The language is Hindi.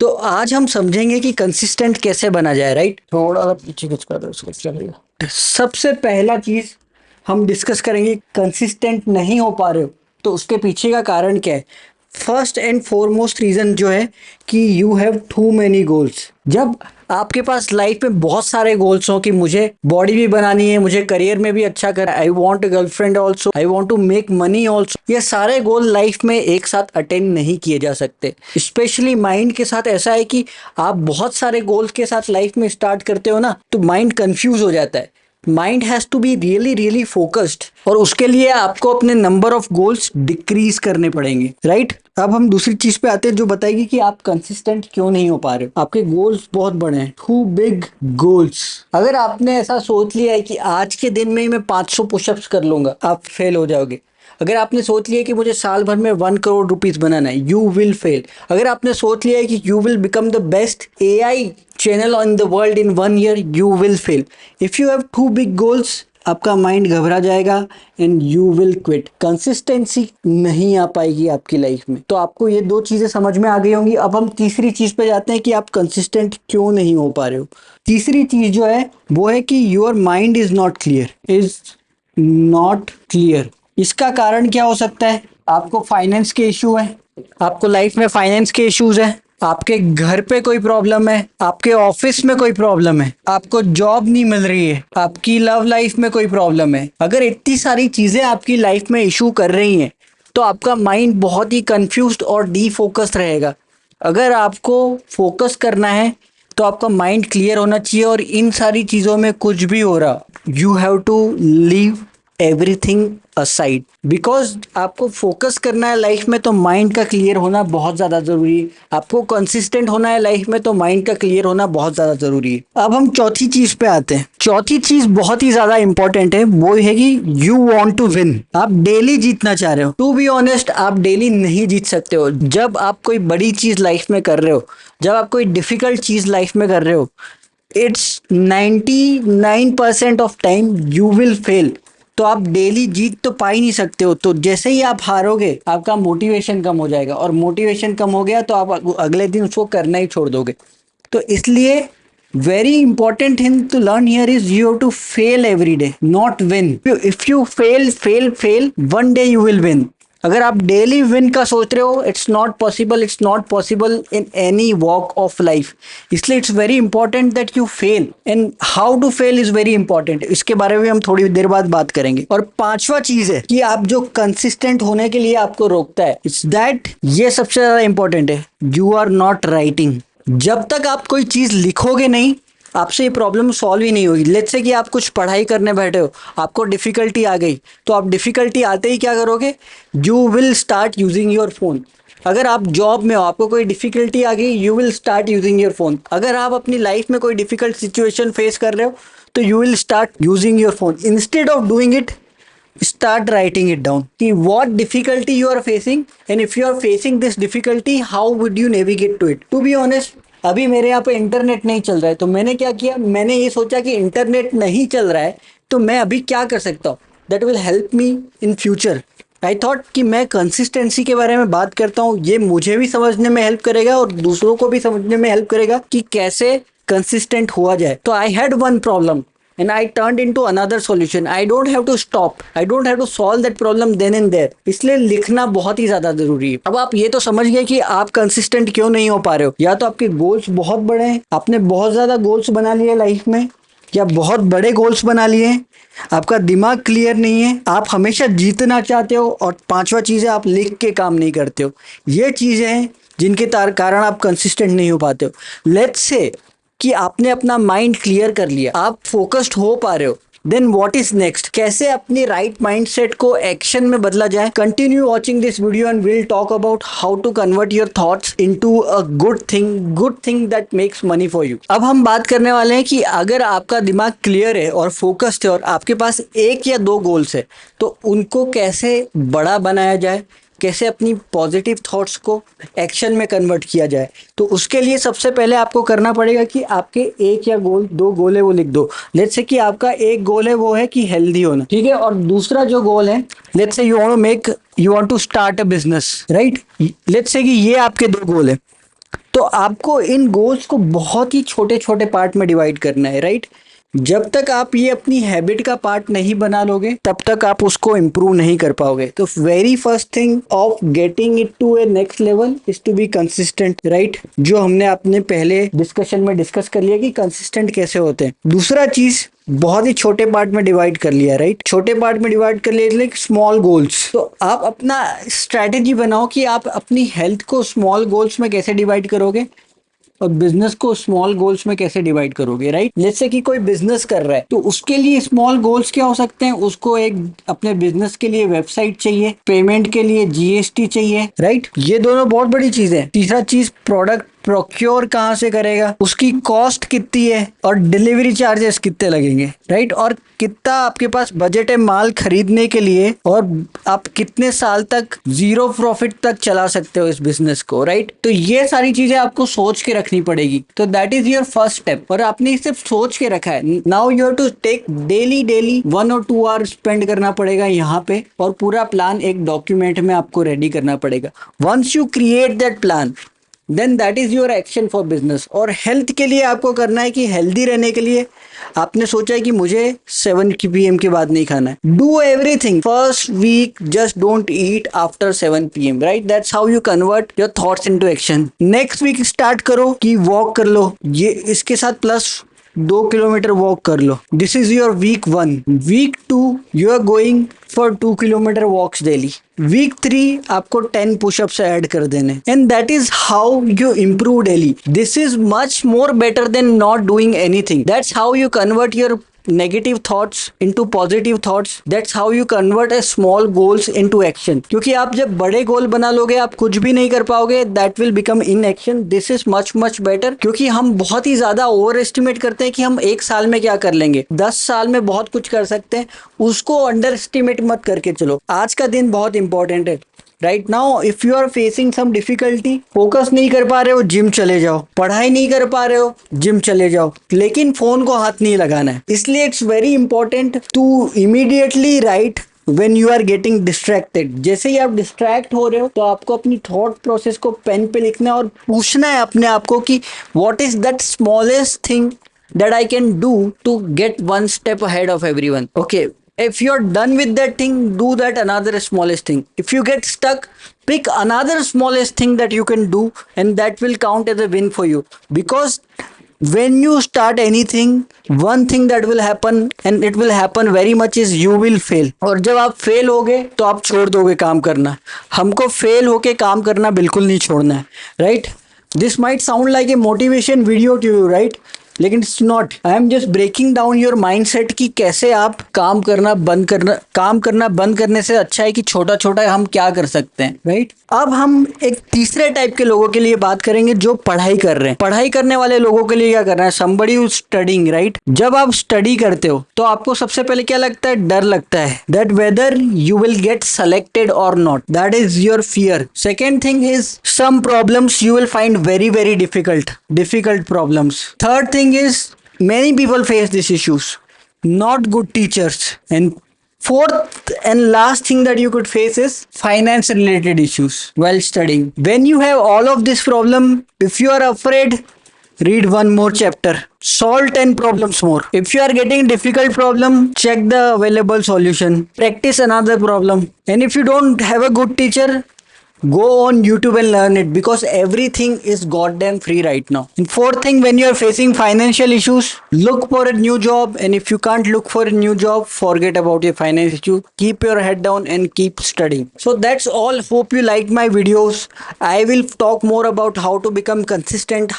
तो आज हम समझेंगे कि कंसिस्टेंट कैसे बना जाए, राइट। थोड़ा सा पीछे खींच कर दो उसको, चलेगा। सबसे पहला चीज हम डिस्कस करेंगे, कंसिस्टेंट नहीं हो पा रहे हो तो उसके पीछे का कारण क्या है। फर्स्ट एंड फॉरमोस्ट रीजन जो है कि you have too many goals. जब आपके पास लाइफ में बहुत सारे गोल्स हो कि मुझे बॉडी भी बनानी है, मुझे करियर में भी अच्छा करना, I want girlfriend also, I want to make money also, ये सारे गोल लाइफ में एक साथ अटेंड नहीं किए जा सकते। स्पेशली माइंड के साथ ऐसा है कि आप बहुत सारे गोल्स के साथ लाइफ में स्टार्ट करते हो ना, तो माइंड कंफ्यूज हो जाता है। Mind has to be really really focused, और उसके लिए आपको अपने नंबर ऑफ गोल्स डिक्रीज करने पड़ेंगे, राइट। अब हम दूसरी चीज पे आते हैं जो बताएगी कि आप कंसिस्टेंट क्यों नहीं हो पा रहे हो। आपके गोल्स बहुत बड़े हैं, टू बिग गोल्स। अगर आपने ऐसा सोच लिया है कि आज के दिन में ही मैं 500 पुशअप्स कर लूंगा, आप फेल हो जाओगे। अगर आपने सोच लिया कि मुझे साल भर में 1 करोड़ रुपीस बनाना है, यू विल फेल। अगर आपने सोच लिया है कि you will become the best AI channel on the world in 1 year, you will fail. If you have too big goals, आपका माइंड घबरा जाएगा and you will quit. Consistency नहीं आ पाएगी आपकी लाइफ में। तो आपको ये दो चीजें समझ में आ गई होंगी। अब हम तीसरी चीज पे जाते हैं कि आप कंसिस्टेंट क्यों नहीं हो पा रहे हो। तीसरी चीज जो है वो है कि your mind is not clear, is not clear. इसका कारण क्या हो सकता है। आपको फाइनेंस के इश्यू है, आपको लाइफ में फाइनेंस के इश्यूज है, आपके घर पे कोई प्रॉब्लम है, आपके ऑफिस में कोई प्रॉब्लम है, आपको जॉब नहीं मिल रही है, आपकी लव लाइफ में कोई प्रॉब्लम है। अगर इतनी सारी चीजें आपकी लाइफ में इशू कर रही हैं तो आपका माइंड बहुत ही कंफ्यूज्ड और डीफोकस्ड रहेगा। अगर आपको फोकस करना है तो आपका माइंड क्लियर होना चाहिए, और इन सारी चीजों में कुछ भी हो रहा, you have to leave everything aside, because आपको फोकस करना है लाइफ में तो माइंड का क्लियर होना बहुत ज्यादा जरूरी है। आपको कंसिस्टेंट होना है लाइफ में तो माइंड का क्लियर होना बहुत ज्यादा जरूरी है। अब हम चौथी चीज पे आते हैं। चौथी चीज बहुत ही ज्यादा इंपॉर्टेंट है, वो है कि यू वांट टू विन। आप डेली जीतना चाह रहे हो। टू बी ऑनेस्ट, आप डेली नहीं जीत सकते हो। जब आप कोई बड़ी चीज लाइफ में कर रहे हो, जब आप कोई डिफिकल्ट चीज लाइफ में कर रहे हो, it's 99% of time you will fail. तो आप डेली जीत तो पा ही नहीं सकते हो। तो जैसे ही आप हारोगे, आपका मोटिवेशन कम हो जाएगा, और मोटिवेशन कम हो गया तो आप अगले दिन उसको करना ही छोड़ दोगे। तो इसलिए very important thing to learn here is you have to fail every day, not win. If you fail fail fail, one day you will win. अगर आप डेली विन का सोच रहे हो, it's not possible, it's not possible in any walk of life. इसलिए it's very important that you fail, and how to fail is very important. इसके बारे में हम थोड़ी देर बाद बात करेंगे। और पांचवा चीज है कि आप जो कंसिस्टेंट होने के लिए आपको रोकता है, इट्स दैट, ये सबसे ज्यादा इंपॉर्टेंट है, यू आर नॉट राइटिंग। जब तक आप कोई चीज लिखोगे नहीं, आपसे ये प्रॉब्लम सॉल्व ही नहीं होगी। लेट्स से कि आप कुछ पढ़ाई करने बैठे हो, आपको डिफिकल्टी आ गई, तो आप डिफिकल्टी आते ही क्या करोगे, you will start using your phone. अगर आप जॉब में हो, आपको कोई डिफिकल्टी आ गई, you will start using your phone. अगर आप अपनी लाइफ में कोई डिफिकल्ट सिचुएशन फेस कर रहे हो, तो you will start using your phone. Instead of doing it, start writing it down कि what difficulty you are facing, and if you are facing this difficulty, how would you navigate to it. To be honest, अभी मेरे यहाँ पे इंटरनेट नहीं चल रहा है, तो मैंने क्या किया, मैंने ये सोचा कि इंटरनेट नहीं चल रहा है तो मैं अभी क्या कर सकता हूँ that will help me in future. I thought कि मैं कंसिस्टेंसी के बारे में बात करता हूँ, ये मुझे भी समझने में हेल्प करेगा और दूसरों को भी समझने में हेल्प करेगा कि कैसे कंसिस्टेंट हुआ जाए। तो I had one problem and I turned into another solution. I don't have to stop. I don't have to solve that problem then and there. इसलिए लिखना बहुत ही ज्यादा जरूरी है। अब आप ये तो समझ गए कि आप कंसिस्टेंट क्यों नहीं हो पा रहे हो। या तो आपके गोल्स बहुत बड़े हैं, आपने बहुत ज्यादा गोल्स बना लिए लाइफ में, या बहुत बड़े गोल्स बना लिए हैं, आपका दिमाग क्लियर नहीं है, आप हमेशा जीतना चाहते हो, और पांचवा चीज है आप लिख के काम नहीं करते हो। ये चीजें हैं जिनके कारण आप कंसिस्टेंट नहीं हो पाते हो। लेट्स से कि आपने अपना माइंड क्लियर कर लिया, आप फोकस्ड हो पा रहे हो, देन व्हाट इज नेक्स्ट, कैसे अपनी राइट माइंडसेट को एक्शन में बदला जाए। Continue watching this video and will talk about how to convert your thoughts into a good thing that makes money for you. अब हम बात करने वाले हैं कि अगर आपका दिमाग क्लियर है और फोकस्ड है और आपके पास एक या दो गोल्स है, तो उनको कैसे बड़ा बनाया जाए, कैसे अपनी पॉजिटिव थॉट्स को एक्शन में कन्वर्ट किया जाए। तो उसके लिए सबसे पहले आपको करना पड़ेगा कि आपके एक या दो गोल है वो लिख दो। लेट्स से कि आपका एक गोल है वो है कि हेल्दी होना, ठीक है, और दूसरा जो गोल है, let's say you want to start a business, right. Let's say कि ये आपके दो गोल है। तो आपको इन गोल्स को बहुत ही छोटे छोटे पार्ट में डिवाइड करना है, राइट। जब तक आप ये अपनी हैबिट का पार्ट नहीं बना लोगे तब तक आप उसको इम्प्रूव नहीं कर पाओगे। तो very first thing of getting it to a next level is to be consistent, right. जो हमने अपने पहले डिस्कशन में डिस्कस कर लिया कि कंसिस्टेंट कैसे होते हैं। दूसरा चीज, बहुत ही छोटे पार्ट में डिवाइड कर लिया, राइट। छोटे पार्ट में डिवाइड कर लिया, लाइक स्मॉल गोल्स। तो आप अपना स्ट्रैटेजी बनाओ कि आप अपनी हेल्थ को स्मॉल गोल्स में कैसे डिवाइड करोगे और बिजनेस को स्मॉल गोल्स में कैसे डिवाइड करोगे, राइट। जैसे कि कोई बिजनेस कर रहा है तो उसके लिए स्मॉल गोल्स क्या हो सकते हैं। उसको एक अपने बिजनेस के लिए वेबसाइट चाहिए, पेमेंट के लिए जीएसटी चाहिए, राइट। ये दोनों बहुत बड़ी चीज है। तीसरा चीज, प्रोडक्ट प्रोक्योर कहाँ से करेगा, उसकी कॉस्ट कितनी है और डिलीवरी चार्जेस कितने लगेंगे, राइट। और कितना आपके पास बजट है माल खरीदने के लिए और आप कितने साल तक जीरो प्रॉफिट तक चला सकते हो इस बिजनेस को, राइट। तो ये सारी चीजें आपको सोच के रखनी पड़ेगी। तो that is your first step और आपने सिर्फ सोच के रखा है। Now you have to take daily 1 और 2 आवर स्पेंड करना पड़ेगा यहाँ पे और पूरा प्लान एक डॉक्यूमेंट में आपको रेडी करना पड़ेगा। Once you create that plan then that is your action for business. और हेल्थ के लिए आपको करना है कि हेल्दी रहने के लिए आपने सोचा है कि मुझे 7 PM के बाद नहीं खाना है। Do everything first week, just don't eat after 7 PM, right. That's how you convert your thoughts into action. Next week start करो कि वॉक कर लो, ये इसके साथ प्लस 2 किलोमीटर वॉक कर लो। This is your week 1। Week 2 you are going for 2 kilometre walks daily. Week 3 आपको 10 पुशअप्स ऐड कर देने and that is how you improve daily. This is much more better than not doing anything. That's how you convert your negative thoughts into positive thoughts. That's how you convert a small goals into action. क्योंकि आप जब बड़े गोल बना लोगे आप कुछ भी नहीं कर पाओगे, that will become inaction. This is much better. क्योंकि हम बहुत ही ज्यादा ओवर एस्टिमेट करते हैं कि हम 1 साल में क्या कर लेंगे, 10 साल में बहुत कुछ कर सकते हैं। उसको अंडर एस्टिमेट मत करके चलो। आज का दिन बहुत इंपॉर्टेंट है। Right now if you are facing some difficulty, focus नहीं कर पा रहे हो, जिम चले जाओ। पढ़ाई नहीं कर पा रहे हो, जिम चले जाओ, लेकिन फोन को हाथ नहीं लगाना है। इसलिए it's very important to immediately right when you are getting distracted. जैसे ही आप डिस्ट्रैक्ट हो रहे हो तो आपको अपनी थॉट प्रोसेस को पेन पे लिखना है और पूछना है अपने आप को कि what is that smallest thing that I can do to get one step ahead of everyone. Okay, if you're done with that thing, do that another smallest thing. If you get stuck, pick another smallest thing that you can do and that will count as a win for you. Because when you start anything, one thing that will happen and it will happen very much is you will fail. और जब आप फेल होगे तो आप छोड़ दोगे काम करना। हमको फेल होके काम करना बिल्कुल नहीं छोड़ना है, right. This might sound like a motivation video to you, right, लेकिन it's not. I am just breaking down your mindset कि कैसे आप काम करना बंद करने से अच्छा है कि छोटा छोटा हम क्या कर सकते हैं, राइट। अब हम एक तीसरे टाइप के लोगों के लिए बात करेंगे जो पढ़ाई कर रहे हैं। पढ़ाई करने वाले लोगों के लिए क्या करना है, somebody who is studying, right. जब आप स्टडी करते हो तो आपको सबसे पहले क्या लगता है, डर लगता है, that whether you will get selected or not, that is your fear. Second thing is some problems you will find very difficult problems. Third thing is many people face these issues, not good teachers. And fourth and last thing that you could face is finance related issues while studying. When you have all of this problem, if you are afraid, read one more chapter, solve 10 problems more. If you are getting difficult problem, check the available solution, practice another problem. And if you don't have a good teacher, go on YouTube and learn it, because everything is goddamn free right now. And fourth thing, when you are facing financial issues, look for a new job. And if you can't look for a new job, forget about your finance issue. Keep your head down and keep studying. So that's all. Hope you liked my videos. I will talk more about how to become consistent,